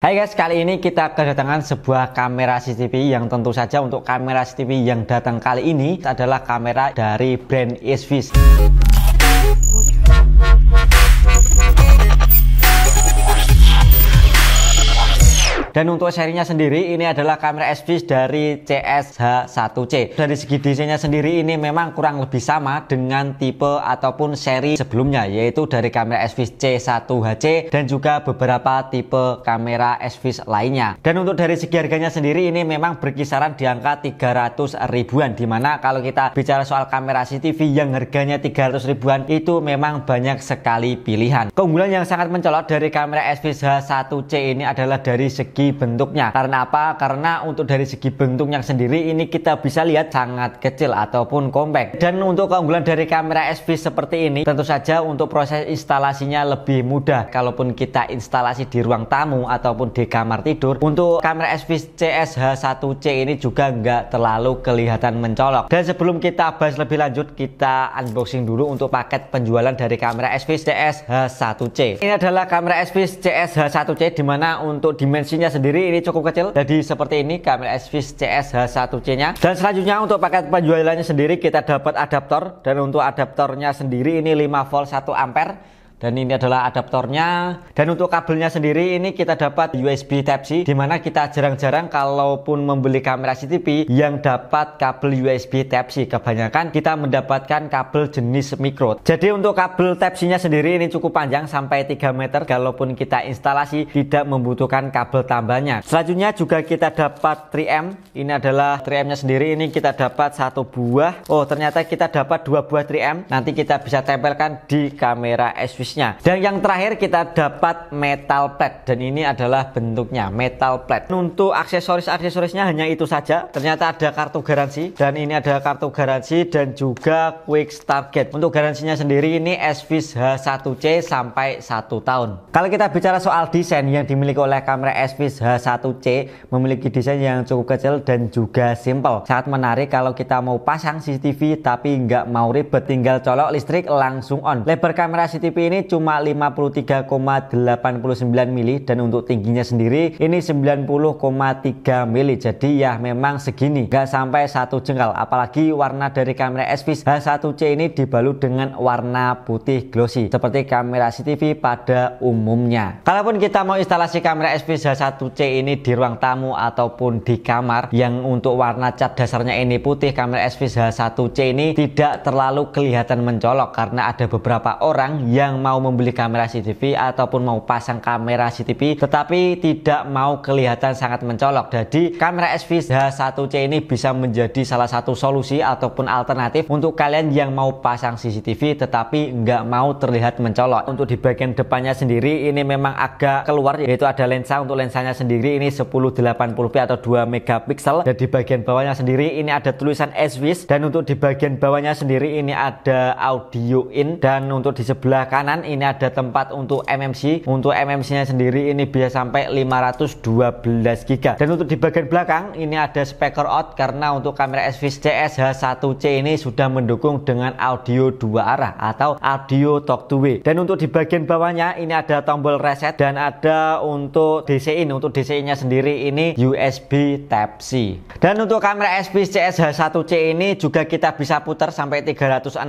Hai guys, kali ini kita kedatangan sebuah kamera CCTV yang tentu saja untuk kamera CCTV yang datang kali ini adalah kamera dari brand Esvis. Dan untuk serinya sendiri ini adalah kamera Esvis dari CSH1C. Dari segi desainnya sendiri ini memang kurang lebih sama dengan tipe ataupun seri sebelumnya, yaitu dari kamera Esvis C1HC dan juga beberapa tipe kamera Esvis lainnya. Dan untuk dari segi harganya sendiri ini memang berkisaran di angka 300 ribuan, dimana kalau kita bicara soal kamera CCTV yang harganya 300 ribuan itu memang banyak sekali pilihan. Keunggulan yang sangat mencolok dari kamera Esvis H1C ini adalah dari segi bentuknya. Karena apa? Karena untuk dari segi bentuknya sendiri ini kita bisa lihat sangat kecil ataupun compact. Dan untuk keunggulan dari kamera Esvis seperti ini tentu saja untuk proses instalasinya lebih mudah. Kalaupun kita instalasi di ruang tamu ataupun di kamar tidur, untuk kamera Esvis CSH1C ini juga nggak terlalu kelihatan mencolok. Dan sebelum kita bahas lebih lanjut, kita unboxing dulu untuk paket penjualan dari kamera Esvis CSH1C. Ini adalah kamera Esvis CSH1C dimana untuk dimensinya sendiri ini cukup kecil, jadi seperti ini kamera Esvis CSH1C nya. Dan selanjutnya untuk paket penjualannya sendiri kita dapat adaptor, dan untuk adaptornya sendiri ini 5 volt 1 ampere. Dan ini adalah adaptornya. Dan untuk kabelnya sendiri ini kita dapat USB Type-C, dimana kita jarang-jarang kalaupun membeli kamera CCTV yang dapat kabel USB Type-C. Kebanyakan kita mendapatkan kabel jenis micro. Jadi untuk kabel Type-C nya sendiri ini cukup panjang sampai 3 meter. Kalaupun kita instalasi tidak membutuhkan kabel tambahnya. Selanjutnya juga kita dapat 3M. Ini adalah 3M nya sendiri ini kita dapat 1 buah. Oh, ternyata kita dapat 2 buah 3M. Nanti kita bisa tempelkan di kamera Esvis. Dan yang terakhir kita dapat metal plate, dan ini adalah bentuknya metal plate. Untuk aksesorisnya hanya itu saja. Ternyata ada kartu garansi, dan ini ada kartu garansi dan juga quick start gate. Untuk garansinya sendiri ini Esvis H1C sampai 1 tahun. Kalau kita bicara soal desain yang dimiliki oleh kamera Esvis H1C, memiliki desain yang cukup kecil dan juga simple. Sangat menarik kalau kita mau pasang CCTV tapi nggak mau ribet, tinggal colok listrik langsung on. Lebar kamera CCTV ini cuma 53,89 mili, dan untuk tingginya sendiri ini 90,3 mili. Jadi ya memang segini, nggak sampai 1 jengkal. Apalagi warna dari kamera Esvis H1C ini dibalut dengan warna putih glossy seperti kamera CCTV pada umumnya. Kalaupun kita mau instalasi kamera Esvis H1C ini di ruang tamu ataupun di kamar yang untuk warna cat dasarnya ini putih, kamera Esvis H1C ini tidak terlalu kelihatan mencolok karena ada beberapa orang yang mau membeli kamera CCTV ataupun mau pasang kamera CCTV tetapi tidak mau kelihatan sangat mencolok. Jadi kamera Esvis H1C ini bisa menjadi salah satu solusi ataupun alternatif untuk kalian yang mau pasang CCTV tetapi nggak mau terlihat mencolok. Untuk di bagian depannya sendiri ini memang agak keluar, yaitu ada lensa. Untuk lensanya sendiri ini 1080p atau 2 megapiksel, dan di bagian bawahnya sendiri ini ada tulisan Esvis, dan untuk di bagian bawahnya sendiri ini ada audio in, dan untuk di sebelah kanan ini ada tempat untuk MMC. Untuk MMC nya sendiri ini bisa sampai 512 GB. Dan untuk di bagian belakang ini ada speaker out, karena untuk kamera Esvis CSH1C ini sudah mendukung dengan audio 2 arah atau audio talk to way. Dan untuk di bagian bawahnya ini ada tombol reset, dan ada untuk DC in. Untuk DC nya sendiri ini USB Type-C. Dan untuk kamera Esvis CSH1C ini juga kita bisa putar sampai 360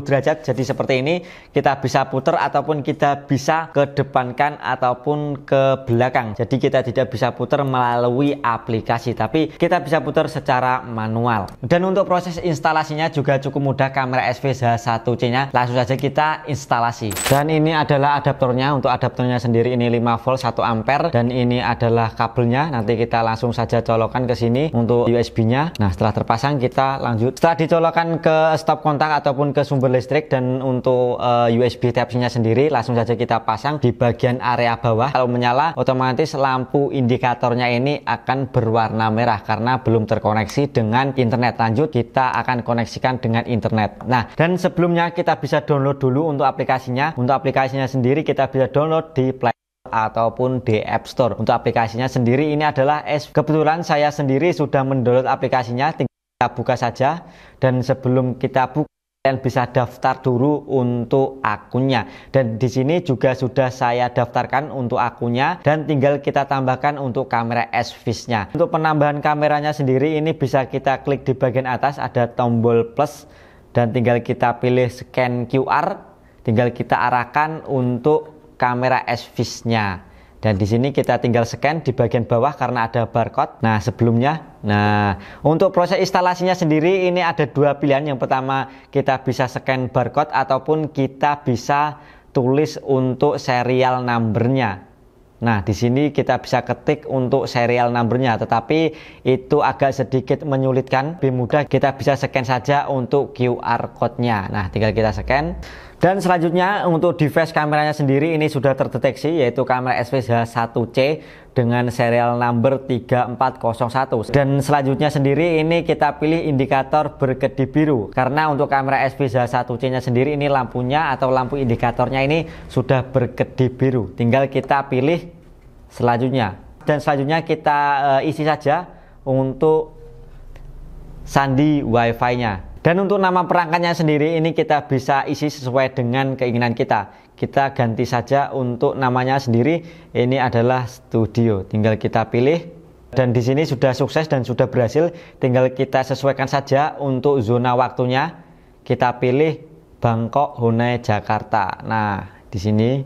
derajat. Jadi seperti ini, kita bisa putar ataupun kita bisa kedepankan ataupun ke belakang. Jadi kita tidak bisa putar melalui aplikasi, tapi kita bisa putar secara manual. Dan untuk proses instalasinya juga cukup mudah. Kamera Esvis H1C nya langsung saja kita instalasi. Dan ini adalah adaptornya. Untuk adaptornya sendiri ini 5 volt 1 ampere, dan ini adalah kabelnya. Nanti kita langsung saja colokan ke sini untuk USB nya. Nah, setelah terpasang kita lanjut. Setelah dicolokkan ke stop kontak ataupun ke sumber listrik, dan untuk USB Type-C nya sendiri langsung saja kita pasang di bagian area bawah. Kalau menyala otomatis lampu indikatornya ini akan berwarna merah karena belum terkoneksi dengan internet. Lanjut kita akan koneksikan dengan internet. Nah, dan sebelumnya kita bisa download dulu untuk aplikasinya. Untuk aplikasinya sendiri kita bisa download di Play ataupun di App Store. Untuk aplikasinya sendiri ini adalah kebetulan saya sendiri sudah mendownload aplikasinya, tinggal kita buka saja. Dan sebelum kita buka Kalian bisa daftar dulu untuk akunnya, dan di sini juga sudah saya daftarkan untuk akunnya, dan tinggal kita tambahkan untuk kamera SVIS-nya. Untuk penambahan kameranya sendiri ini bisa kita klik di bagian atas, ada tombol plus, dan tinggal kita pilih scan QR, tinggal kita arahkan untuk kamera SVIS-nya. Dan di sini kita tinggal scan di bagian bawah karena ada barcode. Nah, sebelumnya. Nah, untuk proses instalasinya sendiri ini ada dua pilihan. Yang pertama, kita bisa scan barcode ataupun kita bisa tulis untuk serial number-nya. Nah, di sini kita bisa ketik untuk serial number-nya, tetapi itu agak sedikit menyulitkan. Lebih mudah kita bisa scan saja untuk QR code-nya. Nah, tinggal kita scan. Dan selanjutnya untuk device kameranya sendiri ini sudah terdeteksi, yaitu kamera SVIS H1C dengan serial number 3401. Dan selanjutnya sendiri ini kita pilih indikator berkedip biru, karena untuk kamera SVIS H1C nya sendiri ini lampunya atau lampu indikatornya ini sudah berkedip biru. Tinggal kita pilih selanjutnya, dan selanjutnya kita isi saja untuk sandi wifi nya. Dan untuk nama perangkatnya sendiri ini kita bisa isi sesuai dengan keinginan kita. Kita ganti saja untuk namanya sendiri, ini adalah studio. Tinggal kita pilih, dan di sini sudah sukses dan sudah berhasil. Tinggal kita sesuaikan saja untuk zona waktunya. Kita pilih Bangkok, Honai, Jakarta. Nah, di sini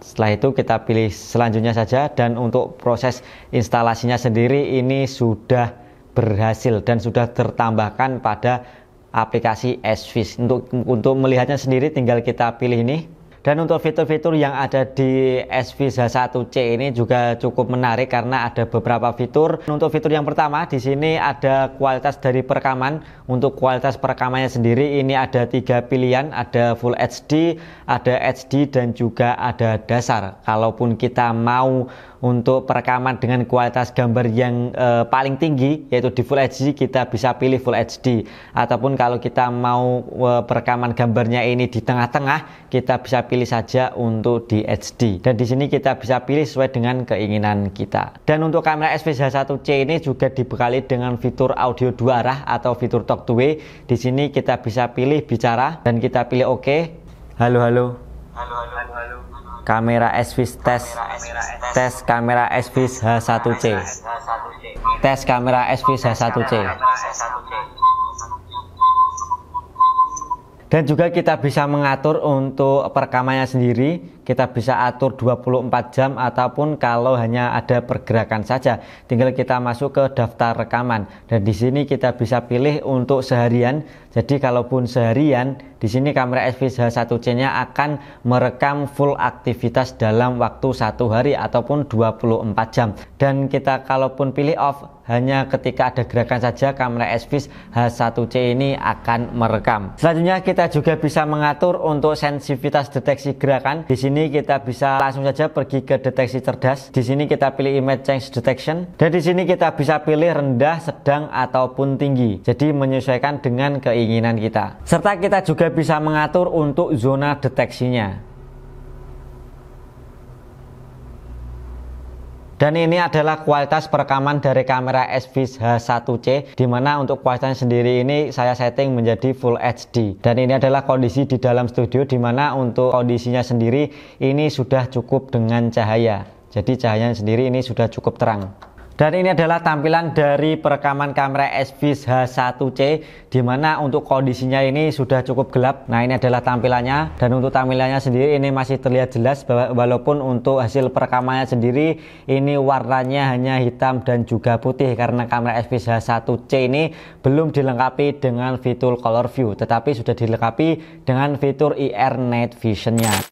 setelah itu kita pilih selanjutnya saja, dan untuk proses instalasinya sendiri ini sudah berhasil dan sudah tertambahkan pada aplikasi SVIS. Untuk melihatnya sendiri tinggal kita pilih ini. Dan untuk fitur-fitur yang ada di SVIS H1C ini juga cukup menarik karena ada beberapa fitur. Untuk fitur yang pertama di sini ada kualitas dari perekaman. Untuk kualitas perekamannya sendiri ini ada 3 pilihan, ada Full HD, ada HD, dan juga ada dasar. Kalaupun kita mau untuk perekaman dengan kualitas gambar yang paling tinggi, yaitu di Full HD, kita bisa pilih Full HD. Ataupun kalau kita mau perekaman gambarnya ini di tengah-tengah, kita bisa pilih saja untuk di HD. Dan di sini kita bisa pilih sesuai dengan keinginan kita. Dan untuk kamera SVIS H1C ini juga dibekali dengan fitur audio 2 arah atau fitur talk to way. Di sini kita bisa pilih bicara dan kita pilih OK. Halo, halo. Halo, halo, halo. Kamera SVIS tes kamera SVIS H1C. Tes kamera SVIS H1C. Dan juga kita bisa mengatur untuk perekamannya sendiri. Kita bisa atur 24 jam ataupun kalau hanya ada pergerakan saja, tinggal kita masuk ke daftar rekaman. Dan di sini kita bisa pilih untuk seharian. Jadi kalaupun seharian, di sini kamera SVIS H1C-nya akan merekam full aktivitas dalam waktu 1 hari ataupun 24 jam. Dan kita kalaupun pilih off, hanya ketika ada gerakan saja kamera SVIS H1C ini akan merekam. Selanjutnya kita juga bisa mengatur untuk sensitivitas deteksi gerakan. Di sini kita bisa langsung saja pergi ke deteksi cerdas. Di sini kita pilih image change detection, dan di sini kita bisa pilih rendah, sedang ataupun tinggi. Jadi menyesuaikan dengan keinginan kita. Serta kita juga bisa mengatur untuk zona deteksinya. Dan ini adalah kualitas perekaman dari kamera SVIS H1C, dimana untuk kualitasnya sendiri ini saya setting menjadi Full HD. Dan ini adalah kondisi di dalam studio, dimana untuk kondisinya sendiri ini sudah cukup dengan cahaya. Jadi cahayanya sendiri ini sudah cukup terang. Dan ini adalah tampilan dari perekaman kamera SVIS H1C, dimana untuk kondisinya ini sudah cukup gelap. Nah, ini adalah tampilannya, dan untuk tampilannya sendiri ini masih terlihat jelas, walaupun untuk hasil perekamannya sendiri ini warnanya hanya hitam dan juga putih, karena kamera SVIS H1C ini belum dilengkapi dengan fitur color view, tetapi sudah dilengkapi dengan fitur IR Night Vision-nya.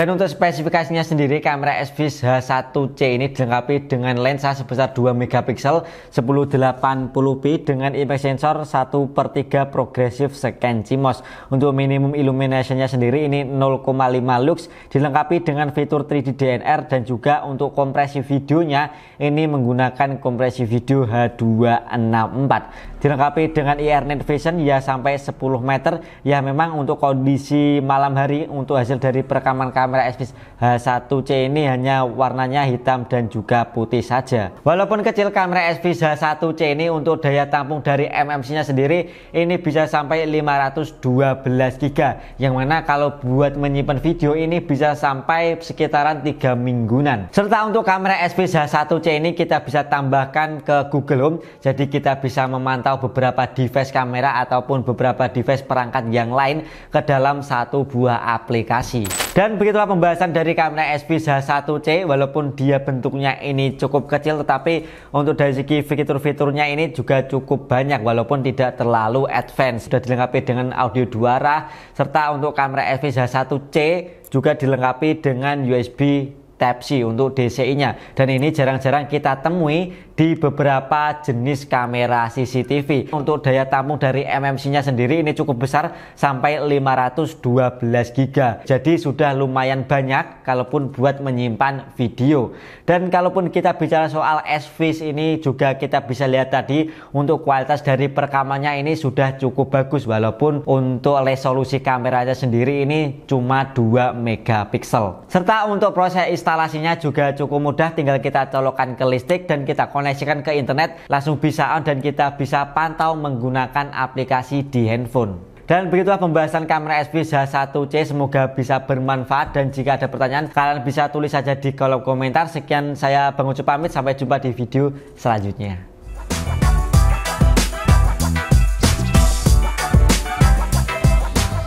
Dan untuk spesifikasinya sendiri, kamera SVIS H1C ini dilengkapi dengan lensa sebesar 2 megapiksel 1080p dengan image sensor 1/3 progressive scan CMOS. Untuk minimum illuminationnya sendiri ini 0,5 lux, dilengkapi dengan fitur 3D DNR, dan juga untuk kompresi videonya ini menggunakan kompresi video H264. Dilengkapi dengan IR Night Vision ya sampai 10 meter. Ya memang untuk kondisi malam hari, untuk hasil dari perekaman kamera SVIS H1C ini hanya warnanya hitam dan juga putih saja. Walaupun kecil, kamera SVIS H1C ini untuk daya tampung dari MMC nya sendiri ini bisa sampai 512 GB, yang mana kalau buat menyimpan video ini bisa sampai sekitaran 3 mingguan. Serta untuk kamera SVIS H1C ini kita bisa tambahkan ke Google Home, jadi kita bisa memantau beberapa device kamera ataupun beberapa device perangkat yang lain ke dalam satu buah aplikasi. Dan begitulah pembahasan dari kamera SVIS H1C. Walaupun dia bentuknya ini cukup kecil, tetapi untuk dari segi fitur-fiturnya ini juga cukup banyak walaupun tidak terlalu advance. Sudah dilengkapi dengan audio 2 arah, serta untuk kamera SVIS H1C juga dilengkapi dengan USB Type-C untuk DCI-nya, dan ini jarang-jarang kita temui di beberapa jenis kamera CCTV. Untuk daya tampung dari MMC-nya sendiri ini cukup besar, sampai 512 GB. Jadi sudah lumayan banyak kalaupun buat menyimpan video. Dan kalaupun kita bicara soal SVIS ini juga kita bisa lihat tadi untuk kualitas dari perekamannya ini sudah cukup bagus, walaupun untuk resolusi kameranya sendiri ini cuma 2 megapiksel. Serta untuk proses instalasinya juga cukup mudah, tinggal kita colokkan ke listrik dan kita koneksikan ke internet, langsung bisa on dan kita bisa pantau menggunakan aplikasi di handphone. Dan begitulah pembahasan kamera SVIS H1C, semoga bisa bermanfaat, dan jika ada pertanyaan kalian bisa tulis saja di kolom komentar. Sekian, saya Bang Ucup pamit, sampai jumpa di video selanjutnya.